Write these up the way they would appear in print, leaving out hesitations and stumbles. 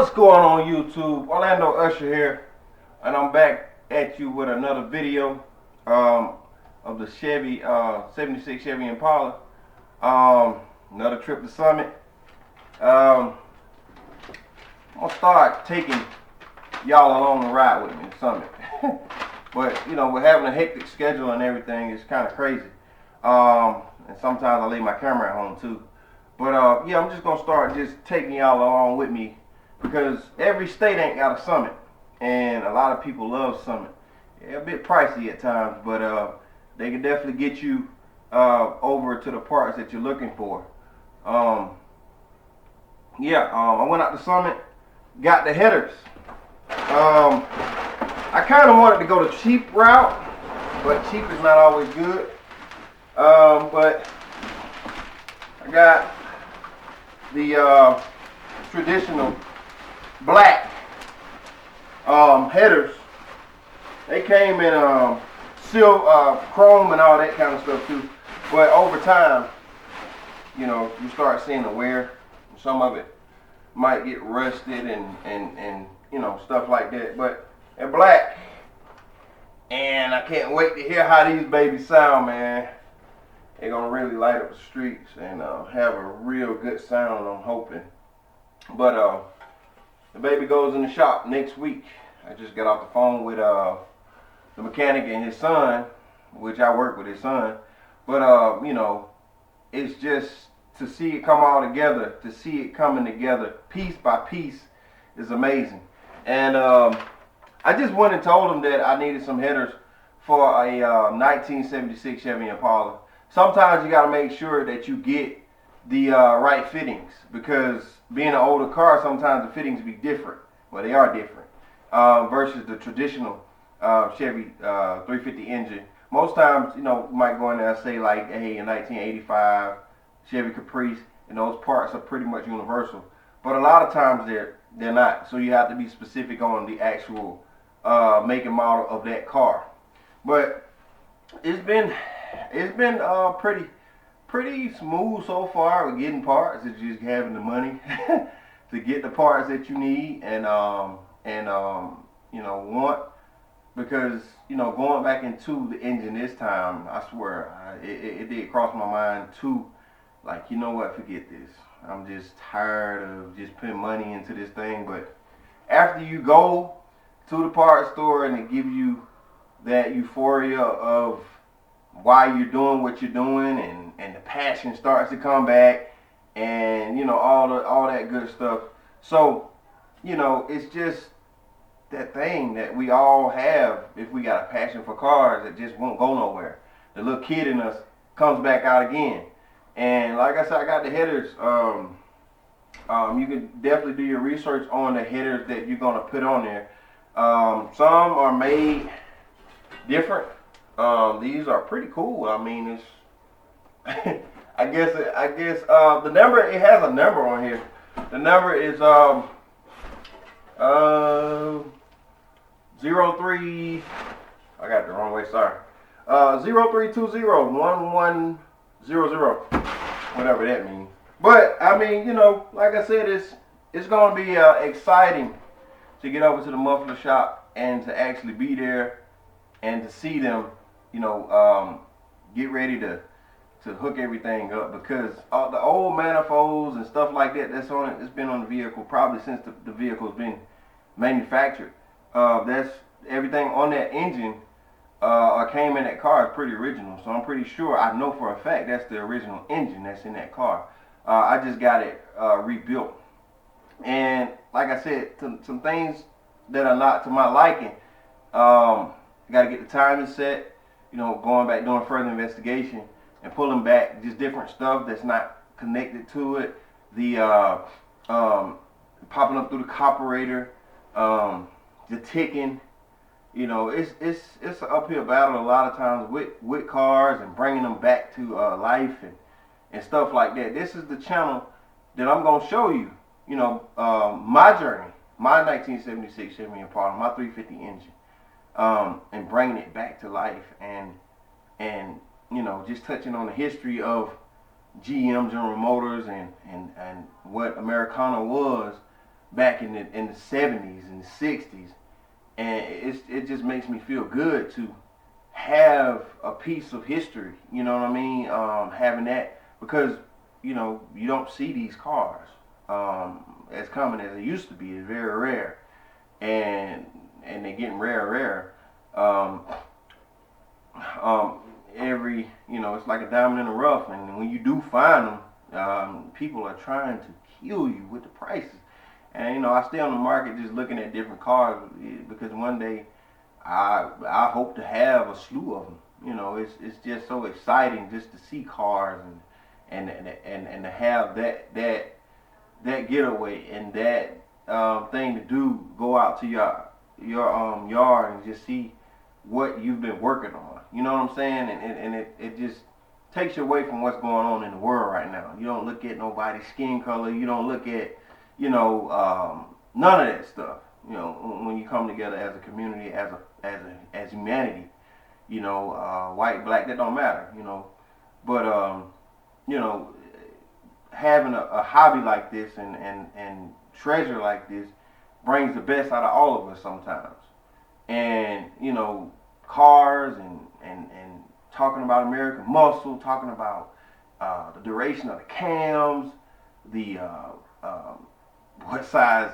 What's going on YouTube? Orlando Usher here, and I'm back at you with another video of the Chevy 76 Chevy Impala. Another trip to Summit. I'm gonna start taking y'all along the ride with me to Summit. But you know, we're having a hectic schedule and everything. It's kind of crazy. And sometimes I leave my camera at home too. But yeah, I'm just gonna start just taking y'all along with me, because every state ain't got a Summit, and a lot of people love Summit. Yeah, a bit pricey at times, but they can definitely get you over to the parts that you're looking for. I went out to Summit, got the headers. I kind of wanted to go the cheap route, but cheap is not always good. But I got the traditional black headers. They came in silver, chrome, and all that kind of stuff too. But over time, you know, you start seeing the wear. Some of it might get rusted and you know, stuff like that. But they're black, and I can't wait to hear how these babies sound, man. They're gonna really light up the streets and have a real good sound, I'm hoping. But the baby goes in the shop next week. I just got off the phone with the mechanic and his son, which I work with his son. But you know, it's just to see it come all together, to see it coming together piece by piece is amazing. And I just went and told him that I needed some headers for a 1976 Chevy Impala. Sometimes you got to make sure that you get the right fittings, because being an older car, sometimes the fittings be different. Well, they are different versus the traditional Chevy 350 engine. Most times, you know, you might go in there and say like, hey, a 1985 Chevy Caprice, and those parts are pretty much universal. But a lot of times they're not. So you have to be specific on the actual make and model of that car. But it's been pretty smooth so far with getting parts. It's just having the money to get the parts that you need and you know, want. Because, you know, going back into the engine this time, I swear, it did cross my mind too. Like, you know what, forget this. I'm just tired of just putting money into this thing. But after you go to the parts store and it gives you that euphoria of why you're doing what you're doing, and the passion starts to come back, and you know, all that good stuff. So, you know, it's just that thing that we all have if we got a passion for cars that just won't go nowhere. The little kid in us comes back out again. And like I said, I got the headers. You can definitely do your research on the headers that you're gonna put on there. Some are made different. These are pretty cool. I mean, it's I guess the number, it has a number on here. The number is 03. I got it the wrong way. Sorry. 03201100, whatever that means. But I mean, you know, like I said, it's gonna be exciting to get over to the muffler shop and to actually be there and to see them, you know, get ready to hook everything up, because the old manifolds and stuff like that that's on it, it's been on the vehicle probably since the vehicle's been manufactured. That's everything on that engine or came in that car is pretty original. So I'm pretty sure, I know for a fact, that's the original engine that's in that car. I just got it rebuilt. And like I said, some things that are not to my liking, got to get the timing set, you know, going back, doing further investigation and pulling back just different stuff that's not connected to it. The popping up through the carburetor, the ticking. You know, it's an uphill battle a lot of times with cars and bringing them back to life and stuff like that. This is the channel that I'm gonna show you, you know, my journey, my 1976 Chevy Impala, my 350 engine, and bringing it back to life, and you know, just touching on the history of GM, General Motors, and what Americana was back in the 70s and the 60s, and it just makes me feel good to have a piece of history. You know what I mean? Having that, because you know you don't see these cars as common as it used to be. It's very rare, and they're getting rarer and rarer. Um, every, you know, it's like a diamond in the rough, and when you do find them, people are trying to kill you with the prices. And you know, I stay on the market just looking at different cars because one day I hope to have a slew of them. You know, it's just so exciting just to see cars and to have that getaway and that thing to do. Go out to your yard and just see what you've been working on. You know what I'm saying? And it just takes you away from what's going on in the world right now. You don't look at nobody's skin color. You don't look at, you know, none of that stuff. You know, when you come together as a community, as humanity, you know, white, black, that don't matter. You know, but you know, having a hobby like this and treasure like this brings the best out of all of us sometimes. And you know, cars and talking about American muscle, talking about the duration of the cams, the what size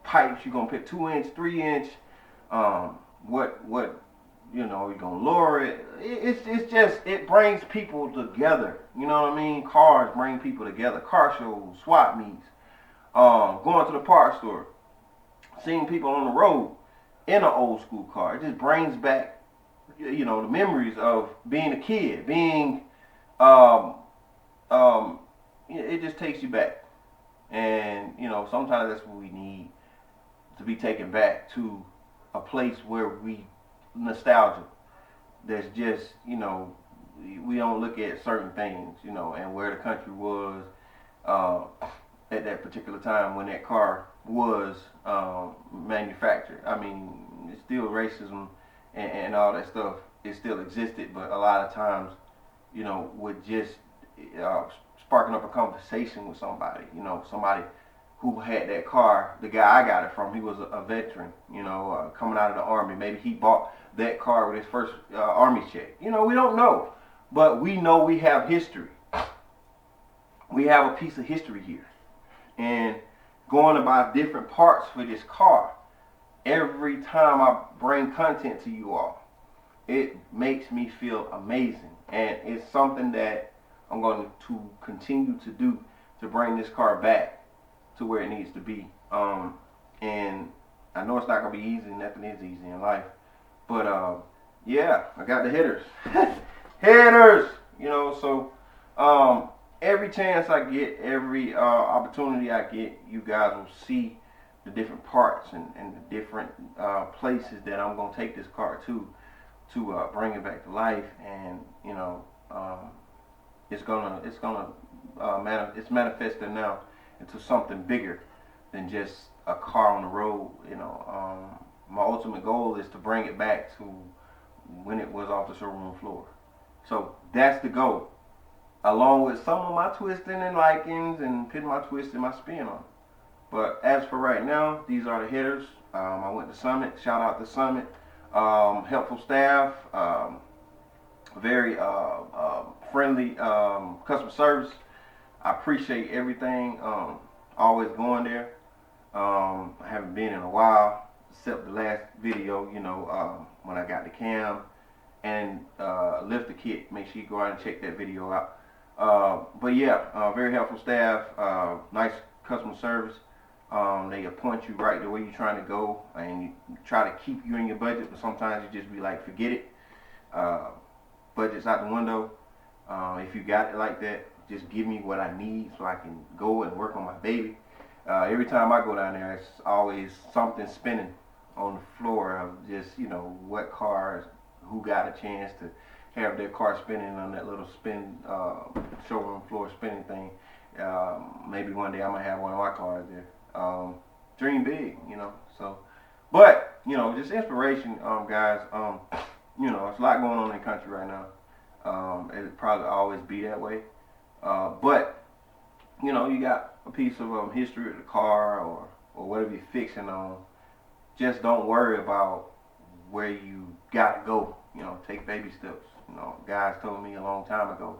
pipes you're gonna pick, 2 inch, 3 inch, what you know, you're gonna lower it. It's just, it brings people together. You know what I mean? Cars bring people together. Car shows, swap meets, going to the parts store, seeing people on the road in an old school car. It just brings back, you know, the memories of being a kid, being, it just takes you back. And, you know, sometimes that's what we need, to be taken back to a place where we, nostalgia, that's just, you know, we don't look at certain things, you know, and where the country was at that particular time when that car was manufactured. I mean, it's still racism and all that stuff. It still existed, but a lot of times, you know, with just sparking up a conversation with somebody, you know, somebody who had that car. The guy I got it from, he was a veteran, you know, coming out of the Army. Maybe he bought that car with his first Army check. You know, we don't know, but we know we have history. We have a piece of history here. And going about different parts for this car, every time I bring content to you all, it makes me feel amazing. And it's something that I'm going to continue to do to bring this car back to where it needs to be. And I know it's not going to be easy. Nothing is easy in life. But yeah, I got the hitters. Hitters! You know, so every chance I get, every opportunity I get, you guys will see the different parts and the different places that I'm going to take this car to bring it back to life. And you know, it's manifesting now into something bigger than just a car on the road. You know, my ultimate goal is to bring it back to when it was off the showroom floor. So that's the goal, along with some of my twisting and likings and putting my twist and my spin on it. But as for right now, these are the hitters. I went to Summit. Shout out to Summit. Helpful staff. Very friendly customer service. I appreciate everything. Always going there. I haven't been in a while, except the last video, you know, when I got the cam and lift the kit. Make sure you go out and check that video out. But yeah, very helpful staff, nice customer service. They appoint you right the way you're trying to go, and you try to keep you in your budget, but sometimes you just be like, forget it. Budget's out the window. If you got it like that, just give me what I need so I can go and work on my baby. Every time I go down there, it's always something spinning on the floor of just, you know, what cars, who got a chance to have their car spinning on that little spin, showroom floor spinning thing. Maybe one day I might have one of my cars there. Dream big, you know. So, but you know, just inspiration, guys. You know, it's a lot going on in the country right now. It'll probably always be that way. But you know, you got a piece of history of the car, or or whatever you're fixing on, just don't worry about where you gotta go. You know, take baby steps. You know, guys told me a long time ago,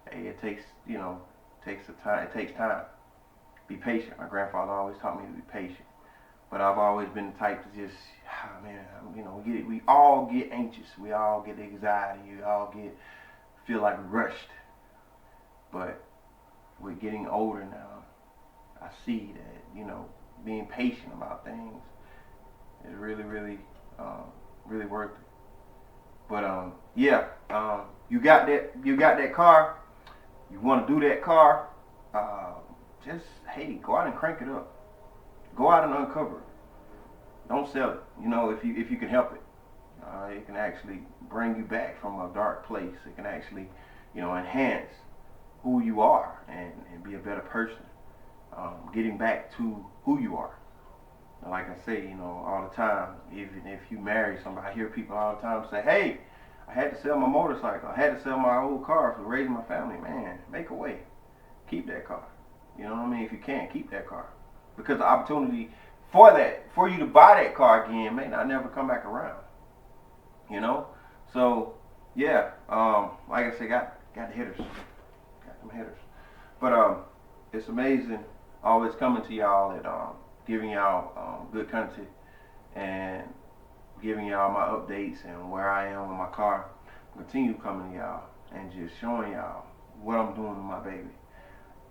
hey, it takes, you know, takes a time. It takes time. Be patient. My grandfather always taught me to be patient. But I've always been the type to just, man, you know, we all get anxious. We all get anxiety. We all feel like rushed. But we're getting older now. I see that, you know, being patient about things is really, really, really worth it. But yeah, you got that car. You want to do that car? Just hey, go out and crank it up. Go out and uncover it. Don't sell it. You know, if you can help it, it can actually bring you back from a dark place. It can actually, you know, enhance who you are and be a better person. Getting back to who you are. And like I say, you know, all the time, even if you marry somebody, I hear people all the time say, hey, I had to sell my motorcycle. I had to sell my old car for raising my family. Man, make a way. Keep that car. You know what I mean? If you can't, keep that car. Because the opportunity for you to buy that car again may not never come back around. You know? So, yeah, like I said, got the hitters. Got them hitters. But it's amazing always coming to y'all and giving y'all good content and giving y'all my updates and where I am with my car. Continue coming to y'all and just showing y'all what I'm doing with my baby.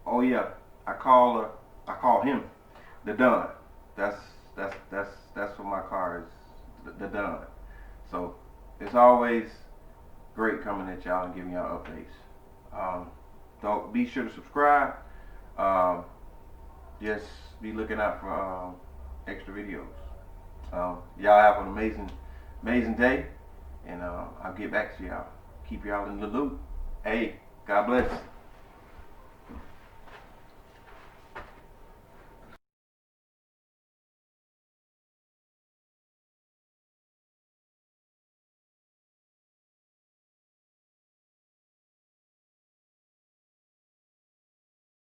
Oh yeah, I call him the Don. That's what my car is, the Don. So it's always great coming at y'all and giving y'all updates. Don't be sure to subscribe. Just be looking out for extra videos. Y'all have an amazing day, and I'll get back to y'all. Keep y'all in the loop. Hey, God bless.